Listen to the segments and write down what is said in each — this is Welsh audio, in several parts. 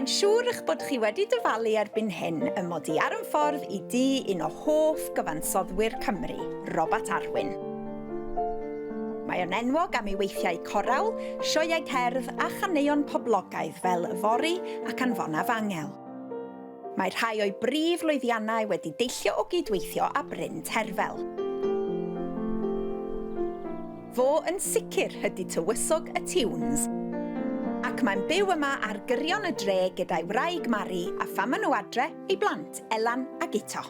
Mae'n siŵr eich bod chi wedi dyfalu erbyn hyn ym mod i ar yn ffordd i dŷ un o hoff gyfansoddwyr Cymru, Robat Arwyn. Mae o'n enwog am ei weithiau corawl, sioeau cerdd a chaneuon poblogaidd fel Fori ac Anfonaf Angel. Mae rhai o'i brif lwyddiannau wedi deillio o gydweithio a bryn terfel. Fo yn sicr ydy tywysog y tiwns, ac mae'n byw yma ar gyrion y dre gyda'i wraig Mari a pham nhw adre ei blant Elan a Gito.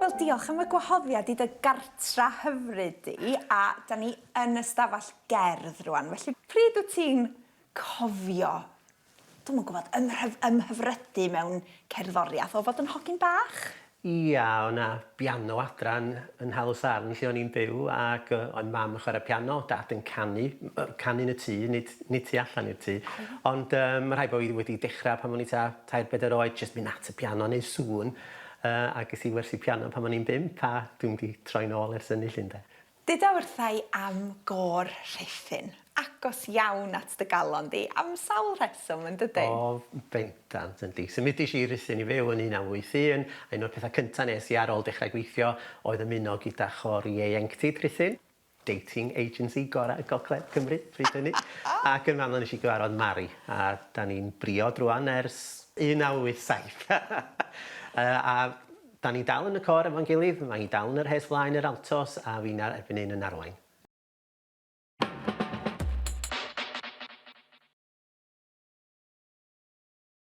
Wel, diolch am y gwahoddiad i dy gartra hyfryd di, a da ni yn y stafell gerdd rwan. Felly, pryd wyt ti'n cofio, dwi'm yn gwybod, ymhyfrydu mewn cerddoriaeth o fod yn hogyn bach? Ia, o'na piano adra yn Hawl Sarn lle o'n i'n byw, ac o'n mam yn chwarae piano, dad yn canu yn y tŷ, nid tu allan i'r tŷ. Ond mae rhaid bod i wedi dechrau pan o'n i 3-4 oed, jyst mynd at y piano neu sŵn, ac ys i wersi piano pan o'n i'n 5, a dwi'n wedi troi nôl ers ynny llynde. Dyda wrthai am gor Rhuthun, agos iawn at dy galon di, am sawl reswm yn dydy? O, bendant yndi. Symudis i Rhuthun i fyw yn 1981, a un o'r pethau cyntaf nes i ar ôl dechrau gweithio oedd ymuno gyda chor ieuenctid Rhuthun, dating agency gorau Gogledd Cymru, pryd hynny. Ac yn fanno nes i gyfarfod Mari, a da ni'n briod rwan ers 1987. A da ni dal yn y cor efo'n gilydd, mae hi dal yn yr hes flaen yr altos, a fi'n erbyn un yn arwain.